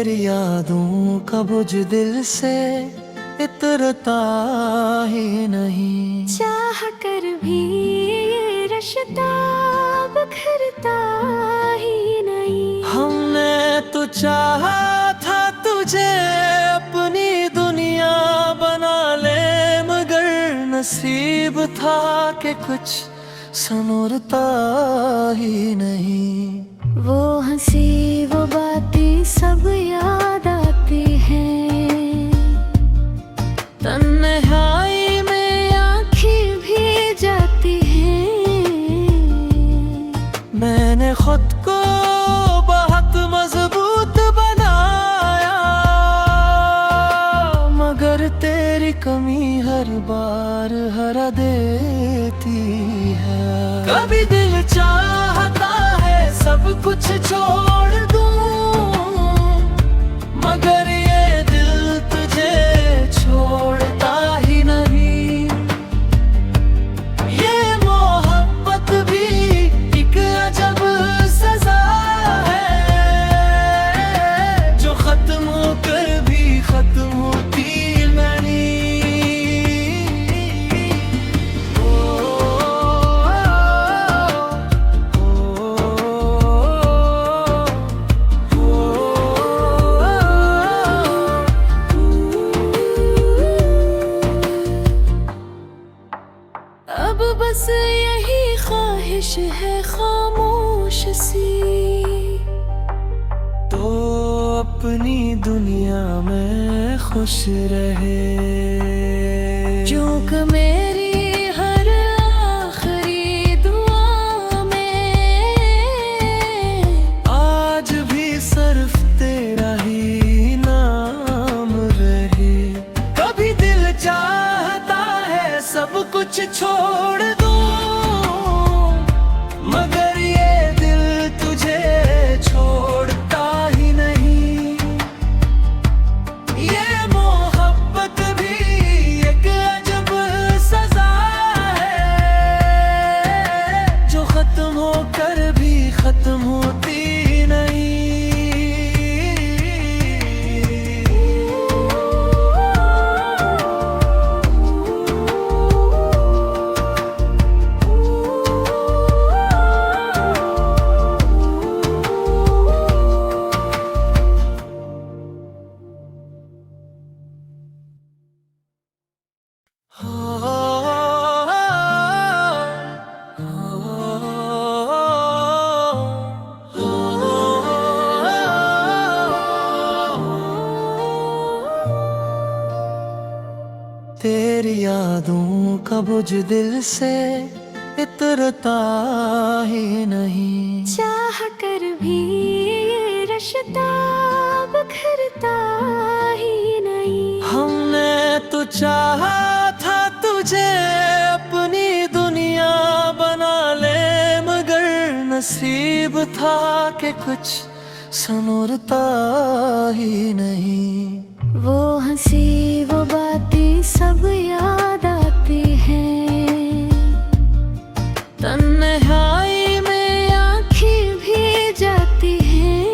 तेरी यादों का बुझ दिल से इतरता ही नहीं। चाह कर भी ये रिश्ता बिखरता ही नहीं। हमने तो चाहा था तुझे अपनी दुनिया बना ले, मगर नसीब था कि कुछ संवरता ही नहीं। वो हंसी वो बातें सब याद आती हैं, तन्हाई में आँखें भी जाती हैं। मैंने खुद को बहुत मजबूत बनाया, मगर तेरी कमी हर बार हरा देती है। कभी दिल चाहता है सब कुछ छोड़ दूं, मगर ये दिल तुझे छोड़ता ही नहीं। ये मोहब्बत भी एक अजब सजा है, जो खत्म होकर भी खत्म होती नहीं। अब बस यही ख्वाहिश है खामोश सी, तो अपनी दुनिया में खुश रहे। जो कि मेरी हर आखिरी दुआ में आज भी सिर्फ तेरा ही नाम रहे। कभी दिल चाहता है सब कुछ छोड़ दूं, मगर ये दिल तुझे छोड़ता ही नहीं। ये मोहब्बत भी एक अजब सजा है, जो खत्म होकर भी खत्म होती नहीं। तेरी यादों का बुझ दिल से इतरता ही नहीं। चाह कर भी ये रिश्ता बिखरता ही नहीं। हमने तो चाहा था तुझे अपनी दुनिया बना ले, मगर नसीब था कि कुछ संवरता ही नहीं। वो हंसी वो बातें सब याद आती हैं, तन्हाई में आँखें भी जाती हैं।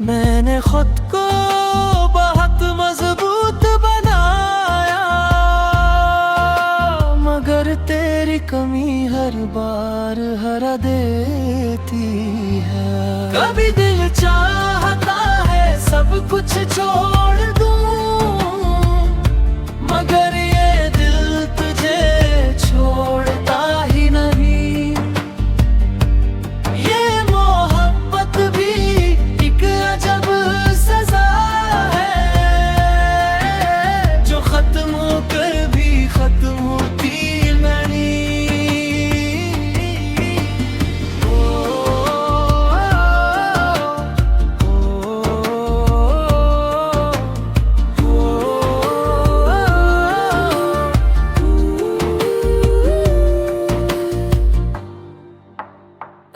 मैंने खुद को बहुत मजबूत बनाया, मगर तेरी कमी हर बार हरा देती है। कभी दिल चाहता है सब कुछ छोड़ दूं, मगर ये दिल तुझे छोड़ता ही नहीं। ये मोहब्बत भी एक अजब सजा है, जो खत्म होकर भी खत्म होती नहीं।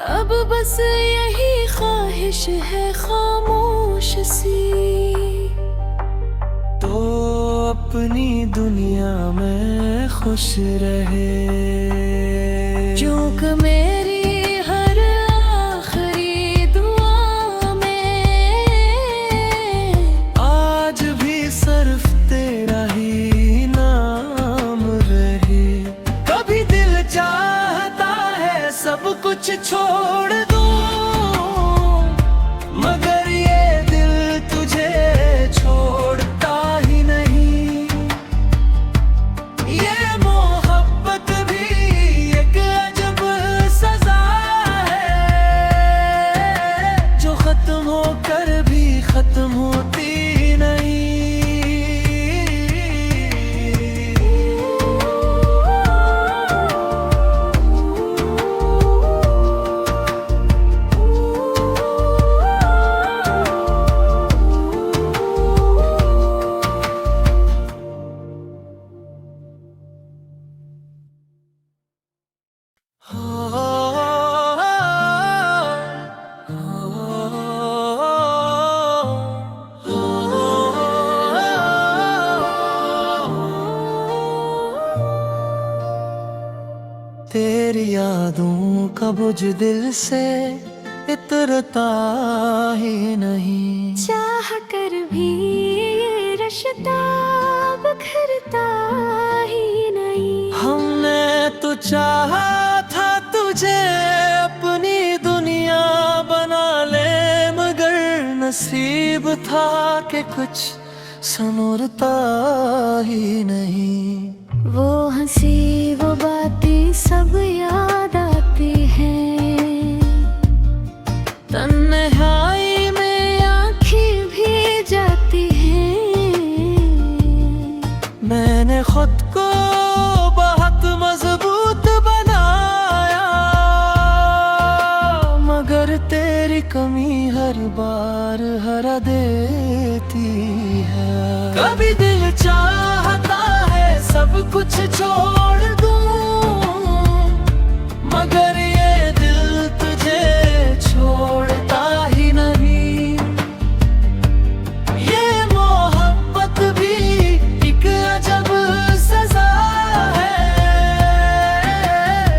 अब बस यही ख्वाहिश है खामोश सी, तो अपनी दुनिया में खुश रहे। जो कि मेरी हर आखिरी दुआ में होकर भी खत्म होती नहीं। तेरी यादों का बोझ दिल से इतरता ही नहीं। चाह कर भी ये रिश्ता बिखरता ही नहीं। हमने तो चाहा था तुझे अपनी दुनिया बना ले, मगर नसीब था कि कुछ संवरता ही नहीं। वो हंसी वो बातें सब याद आती हैं। तन्हाई में आँखें भी जाती हैं। मैंने खुद को बहुत मजबूत बनाया, मगर तेरी कमी हर बार हरा देती है। कभी दिल चाहता है सब कुछ छोड़ दूं, मगर ये दिल तुझे छोड़ता ही नहीं। ये मोहब्बत भी एक अजब सजा है,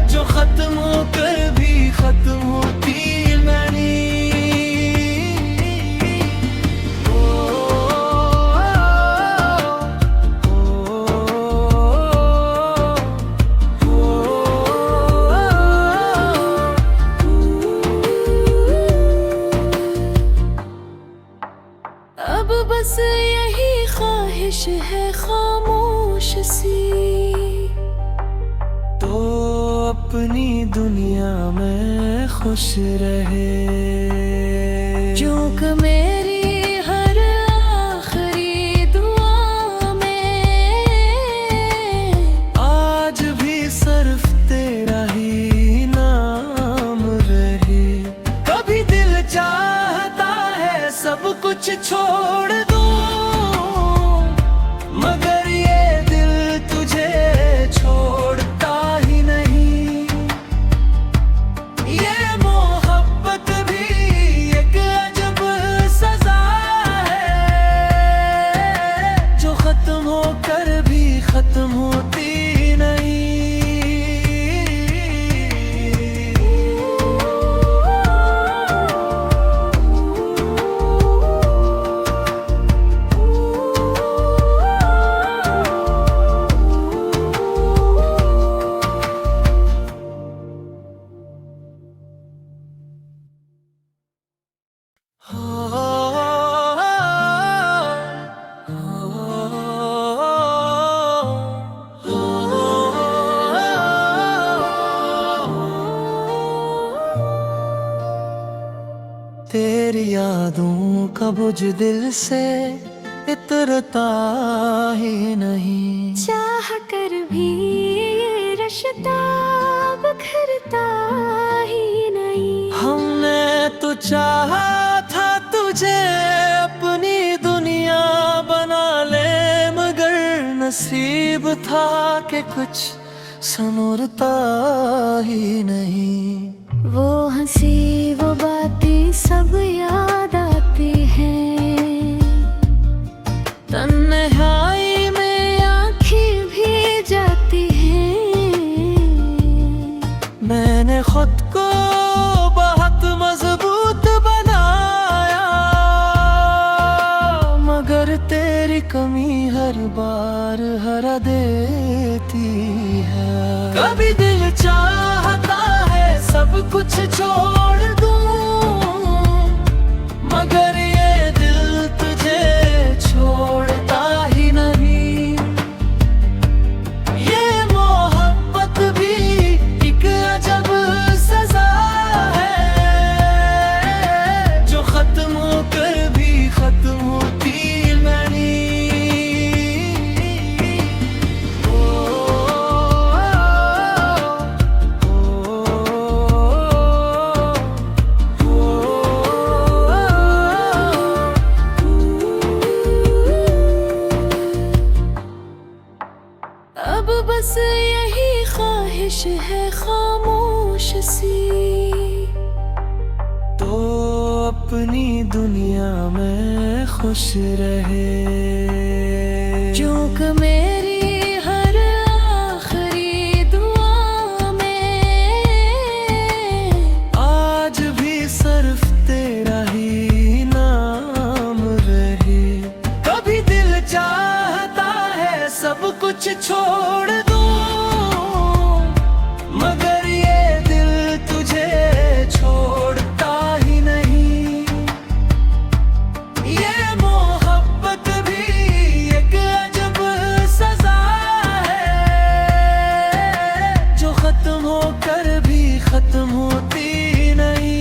जो खत्म होकर भी खत्म होती नहीं। अब बस यही ख्वाहिश है खामोश सी, तो अपनी दुनिया में खुश रहे। चूक मेरी हर आखिरी दुआ में आज भी सिर्फ तेरा ही नाम रहे। कभी दिल चाहता है सब कुछ छोड़ दूं, मगर ये दिल तुझे छोड़ता ही नहीं। ये मोहब्बत भी एक अजब सजा है, जो खत्म होकर भी खत्म होती नहीं। तेरी यादों का बोझ दिल से इतरता ही नहीं। चाह कर भी ये रिश्ता बिखरता ही नहीं। हमने तो चाहा था तुझे अपनी दुनिया बना ले, मगर नसीब था कि कुछ संवरता ही नहीं। वो हंसी वो बातें सब याद आती हैं। तन्हाई में आँखें भी जाती हैं। मैंने खुद को बहुत मजबूत बनाया, मगर तेरी कमी हर बार हरा देती है। कभी दिल चाहता है सब कुछ छोड़ दूं, मगर ये दिल तुझे छोड़ता ही नहीं। ये मोहब्बत भी एक अजब सजा है, जो खत्म होकर दुनिया में खुश रहे। चूक मेरी हर आखिरी दुआ में आज भी सिर्फ तेरा ही नाम रहे। कभी दिल चाहता है सब कुछ छोड़ दूं, मगर ये दिल तुझे छोड़ता ही नहीं। ये मोहब्बत भी एक अजब सजा है, जो खत्म होकर भी खत्म होती नहीं।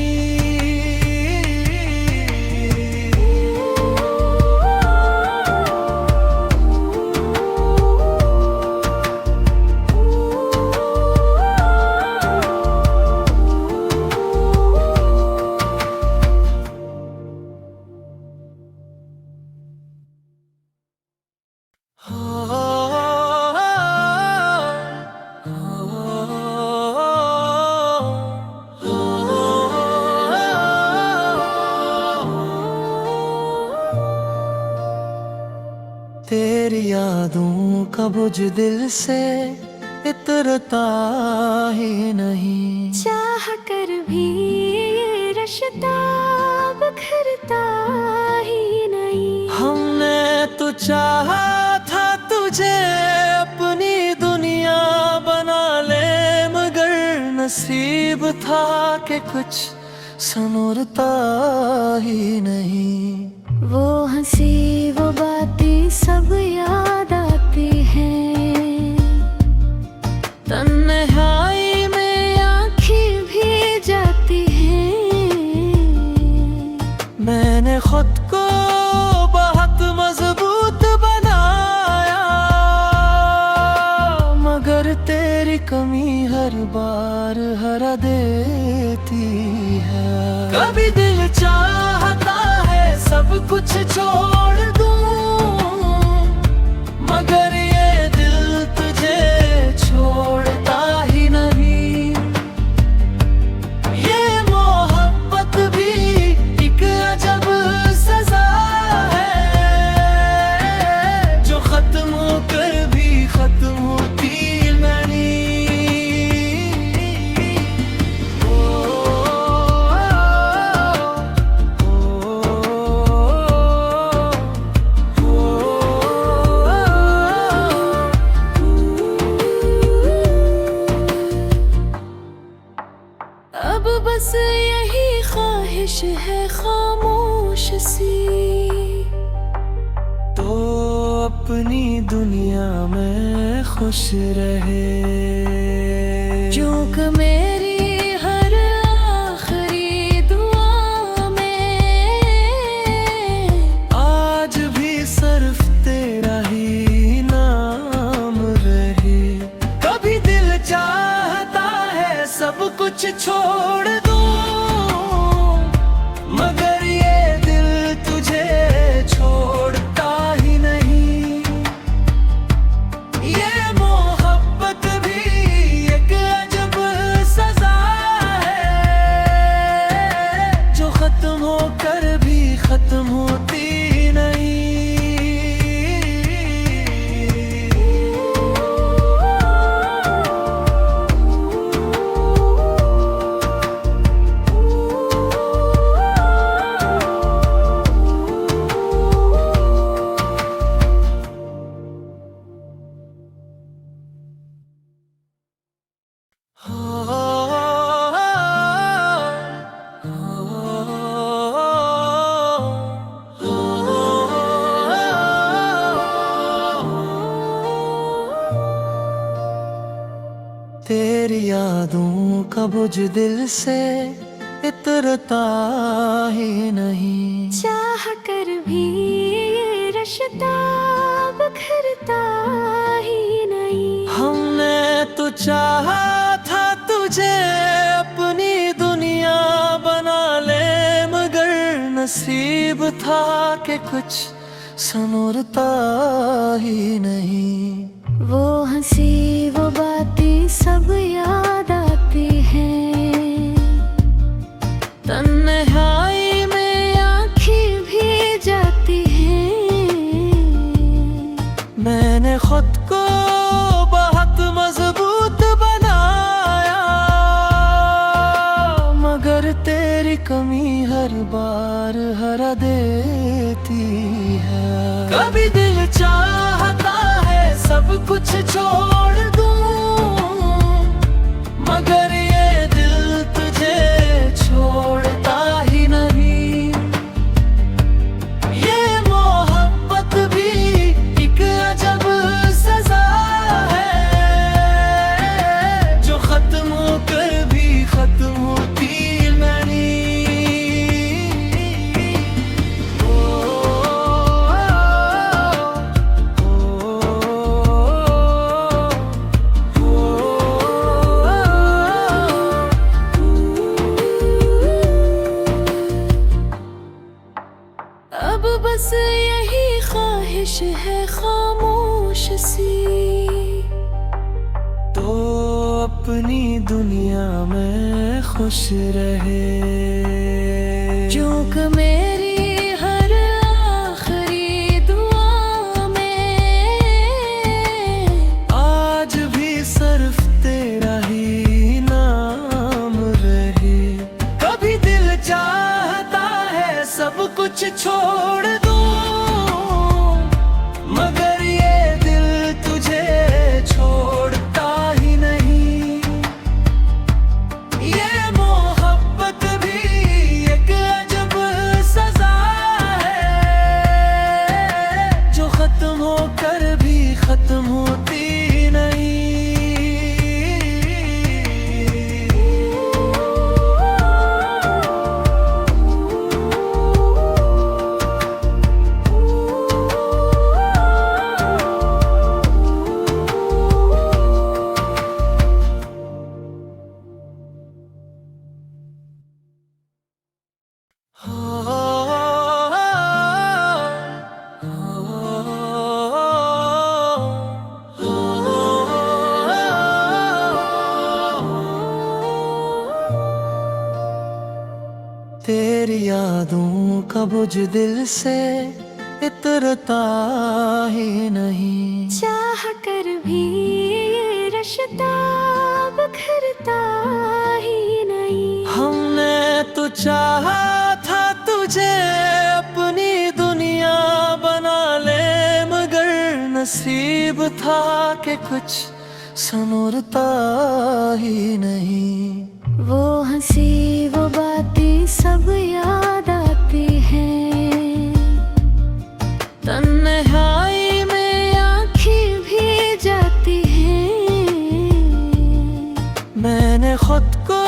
तेरी यादों का बोझ दिल से इतरता ही नहीं। चाह कर भी ये रिश्ता बिखरता ही नहीं। हमने तो चाहा था तुझे अपनी दुनिया बना ले, मगर नसीब था कि कुछ संवरता ही नहीं। वो हंसी वो बातें सब याद आती हैं, तन्हाई में आँखें भी जाती हैं। मैंने खुद को बहुत मजबूत बनाया, मगर तेरी कमी हर बार हरा देती है। कभी दिल चाहता है सब कुछ छोड़ दूं, मगर ये दिल तुझे छोड़ता ही नहीं। ये मोहब्बत भी एक अजब सजा है, जो खत्म होकर भी खत्म होती नहीं। अब बस यही ख्वाहिश है खामोश सी, तो अपनी दुनिया में खुश रहे। चूक मेरी हर आखिरी दुआ में आज भी सिर्फ तेरा ही नाम रहे। कभी दिल चाहता है सब कुछ छोड़ दूं, मगर ये दिल तुझे छोड़ता ही नहीं। ये मोहब्बत भी एक अजब सजा है, जो खत्म होकर भी खत्म होती नहीं। तेरी यादों का बोझ दिल से इतरता ही नहीं। चाह कर भी ये रिश्ता बिखरता ही नहीं। हमने तो चाहा था तुझे अपनी दुनिया बना ले, मगर नसीब था कि कुछ संवरता ही नहीं। वो हंसी वो बातें सब याद आती हैं, तन्हाई में आँखें देती है। कभी दिल चाहता है सब कुछ छोड़ दूं, मगर ये दिल तुझे छोड़ता ही नहीं। ये मोहब्बत भी एक अजब सजा है, जो खत्म होकर भी खत्म होती नहीं। अब बस यही ख्वाहिश है खामोश सी, तो अपनी दुनिया में खुश रहे। जो कि मेरी हर आखिरी दुआ में आज भी सिर्फ तेरा ही नाम रहे। कभी दिल चाहता है सब कुछ छोड़ दूं, मगर ये दिल तुझे छोड़ता ही नहीं। ये मोहब्बत भी एक अजब सजा है, जो खत्म होकर भी खत्म होती नहीं। तेरी यादों का बुझ दिल से इतरता ही नहीं। चाह कर भी ये रिश्ता बिखरता ही नहीं। हमने तो चाहा था तुझे अपनी दुनिया बना ले, मगर नसीब था कि कुछ संवरता ही नहीं। वो हंसी वो बातें सब याद आती हैं, तन्हाई में आँखें भी जाती हैं। मैंने खुद को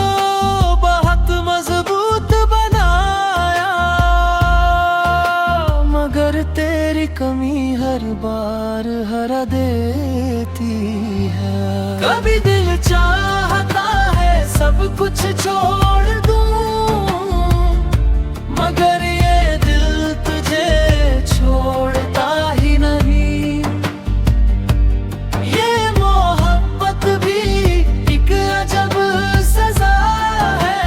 बहुत मजबूत बनाया, मगर तेरी कमी हर बार हरा देती है। कभी दिल चाहता है सब कुछ छोड़ दूं, मगर ये दिल तुझे छोड़ता ही नहीं। ये मोहब्बत भी एक अजब सजा है,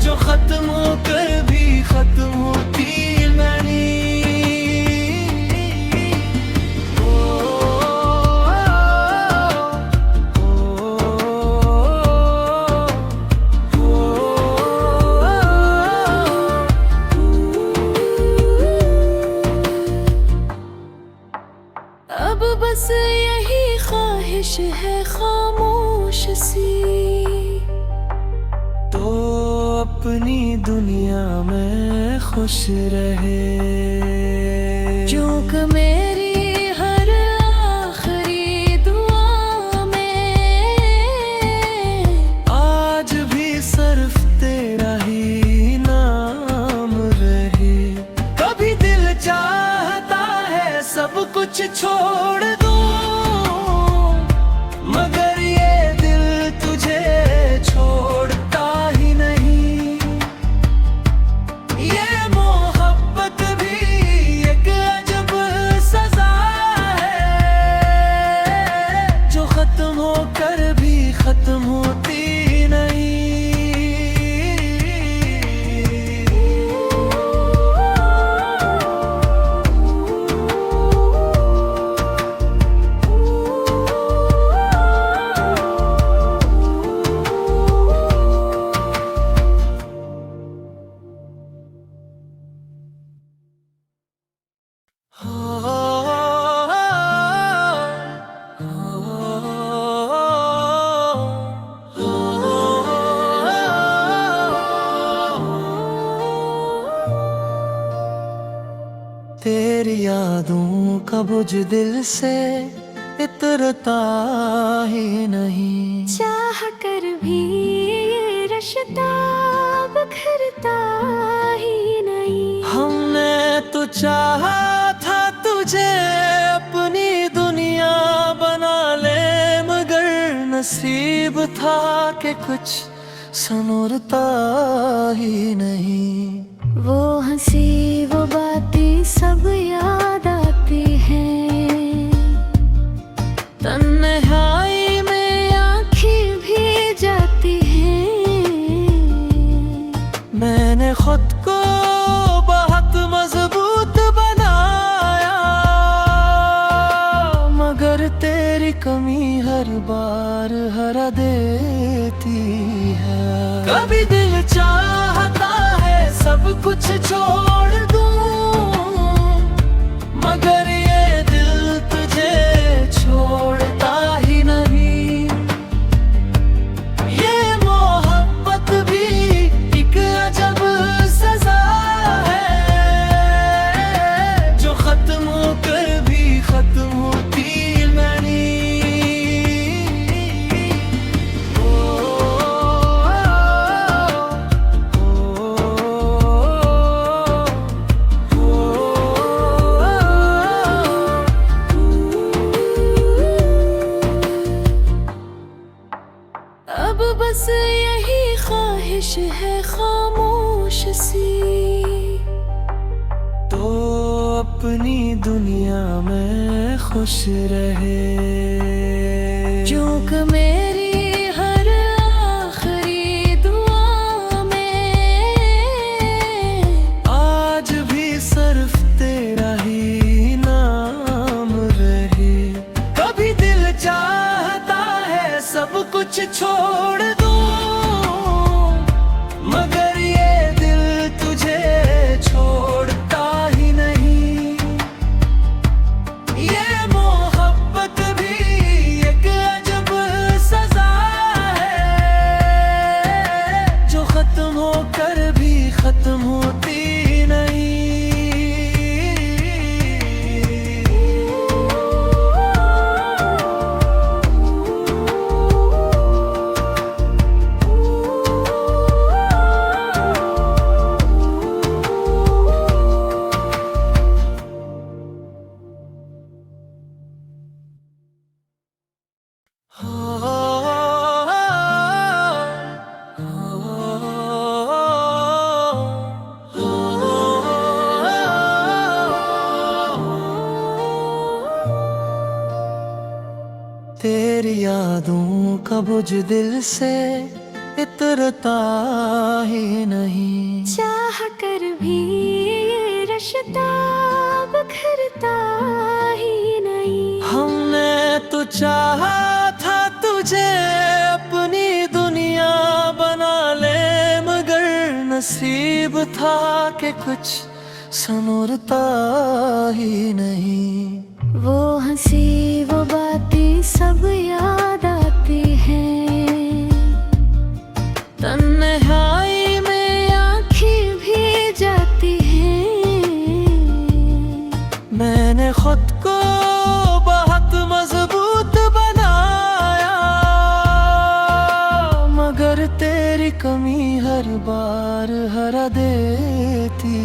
जो खत्म होकर भी खत्म होती नहीं। अब बस यही ख्वाहिश है खामोश सी, तो अपनी दुनिया में खुश रहे। जो कि मेरी हर आखिरी दुआ में आज भी सिर्फ तेरा ही नाम रहे। कभी दिल चाहता है सब कुछ छोड़ दूं, मगर ये दिल तुझे छोड़ता ही नहीं। ये मोहब्बत भी एक अजब सजा है, जो खत्म होकर भी खत्म होती नहीं। तेरी यादों का बुझ दिल से इतरता ही नहीं। चाह कर भी ये रिश्ता बिखरता ही नहीं। हमने तो चाहा था तुझे अपनी दुनिया बना ले, मगर नसीब था कि कुछ संवरता ही नहीं। वो हंसी वो बातें सब याद आती हैं, तन्हाई में आँखें भी जाती हैं। मैंने खुद को बहुत मजबूत बनाया, मगर तेरी कमी हर बार हरा देती है। कभी दिल चाहता है सब कुछ छोड़ दूं, मगर ये दिल तुझे छोड़ता ही नहीं। ये मोहब्बत भी एक अजब सजा है, जो खत्म होकर भी खत्म होती नहीं। अब बस यही ख्वाहिश है खामोश सी, तो अपनी दुनिया में खुश रहे। चूक मेरी हर आखिरी दुआ में आज भी सिर्फ तेरा ही नाम रहे। कभी दिल चाहता है सब कुछ छोड़ दूं, मगर ये दिल तुझे छोड़ता ही नहीं। ये मोहब्बत भी एक अजब सजा है, जो खत्म होकर भी खत्म होती नहीं। तेरी यादों का बुझ दिल से इतरता ही नहीं। चाह कर भी ये रिश्ता बिखरता ही नहीं। हमने तो चाहा था तुझे अपनी दुनिया बना ले, मगर नसीब था कि कुछ संवरता ही नहीं। वो हंसी वो बातें सब याद आती हैं, तन्हाई में आँखें भी जाती हैं। मैंने खुद को बहुत मजबूत बनाया, मगर तेरी कमी हर बार हरा देती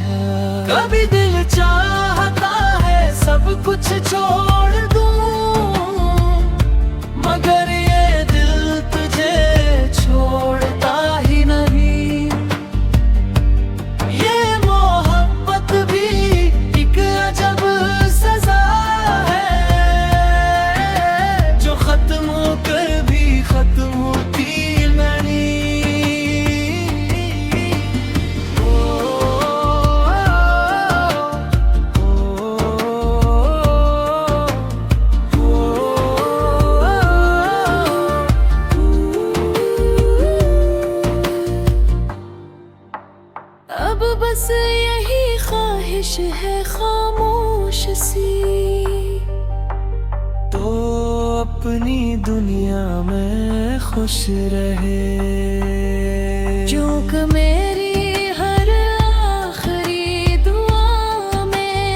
है। कभी दिल चाहता है सब कुछ छोड़ दूं, मगर ये दिल तुझे छोड़ता ही नहीं। ये मोहब्बत भी एक अजब सजा है, जो खत्म होकर भी खत्म होती नहीं। अब बस यही ख्वाहिश है खामोश सी, तो अपनी दुनिया में खुश रहे। चूक मेरी हर आखिरी दुआ में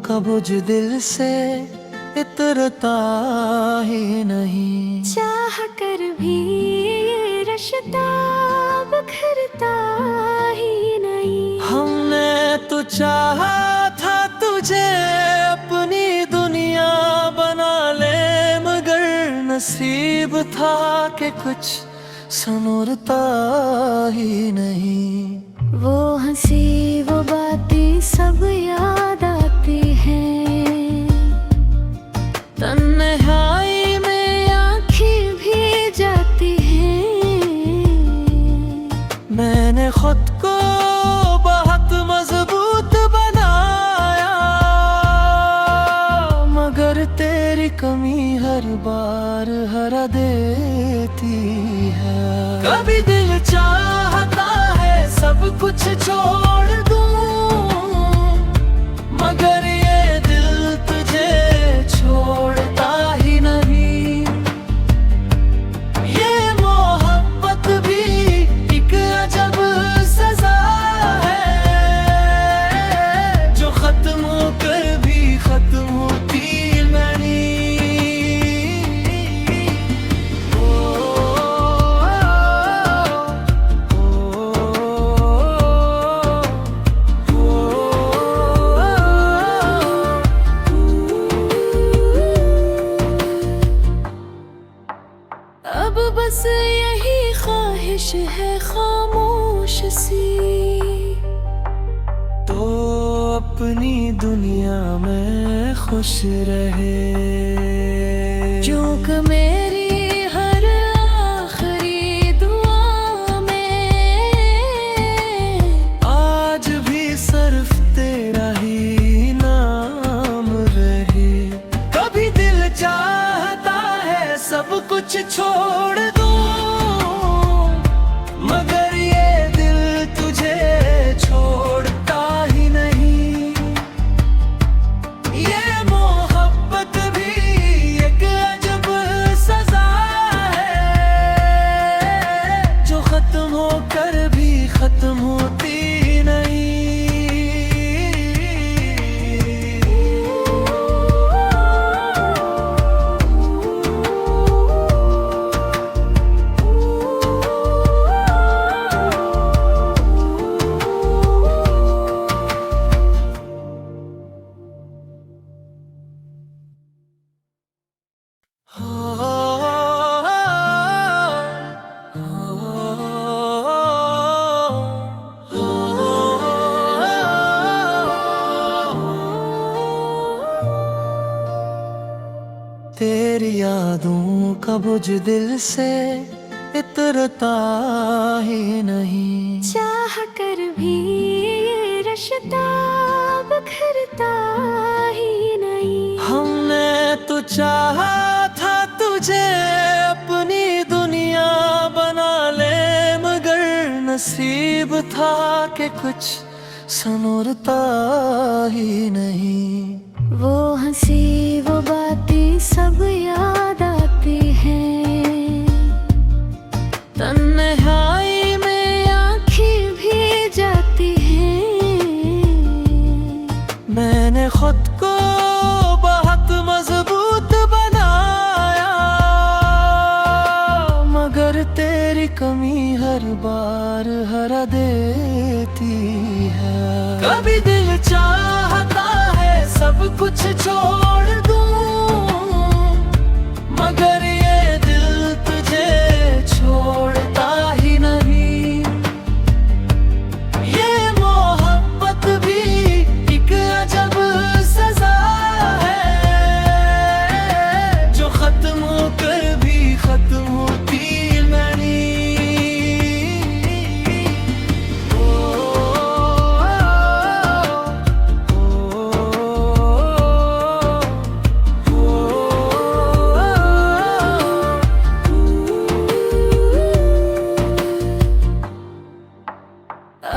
का बुझ दिल से इतरता ही नहीं। चाह कर भी ये रिश्ता बिखरता ही नहीं। हमने तो चाहा था तुझे अपनी दुनिया बना ले, मगर नसीब था कि कुछ संवरता ही नहीं। वो हंसी वो बातें सब याद आती हैं, तन्हाई में आँखें भी जाती हैं। मैंने खुद को बहुत मजबूत बनाया, मगर तेरी कमी हर बार हरा देती है। कभी दिल चाहता है सब कुछ छोड़ दूं, मगर ये दिल तुझे छोड़ता ही नहीं। ये मोहब्बत भी एक अजब सजा है, जो खत्म होकर भी खत्म होती नहीं। अब बस यही ख्वाहिश है खामोश सी, तो अपनी दुनिया में खुश रहे। चूक मेरी हर आखिरी दुआ में आज भी सिर्फ तेरा ही नाम रहे। कभी दिल चाहता है सब कुछ छोड़ दूं, मगर ये दिल तुझे छोड़ता ही नहीं। ये मोहब्बत भी एक अजब सजा है, जो खत्म होकर भी खत्म होती नहीं। तेरी यादों का बुझ दिल से इतरता ही नहीं। चाह कर भी ये रिश्ता बिखरता ही नहीं। हमने तो चाहा था तुझे अपनी दुनिया बना ले, मगर नसीब था कि कुछ संवरता ही नहीं। वो हंसी वो बातें सब याद आती हैं, तन्हाई में आँखें भी जाती हैं। मैंने खुद को बहुत मजबूत बनाया, मगर तेरी कमी हर बार हरा देती है। कभी दिल चाहता है सब कुछ छोड़ दूं, मगर ये दिल तुझे छोड़ता ही नहीं। ये मोहब्बत भी एक अजब सजा है, जो खत्म होकर भी खत्म होती नहीं।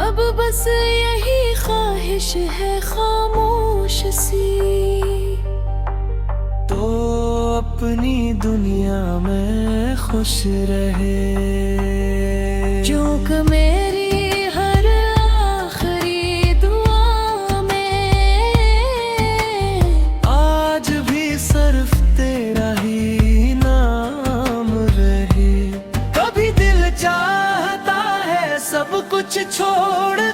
अब बस यही ख्वाहिश है खामोश सी, तो अपनी दुनिया में खुश रहे। चूक मेरी हर आखिरी दुआ में कुछ छोड़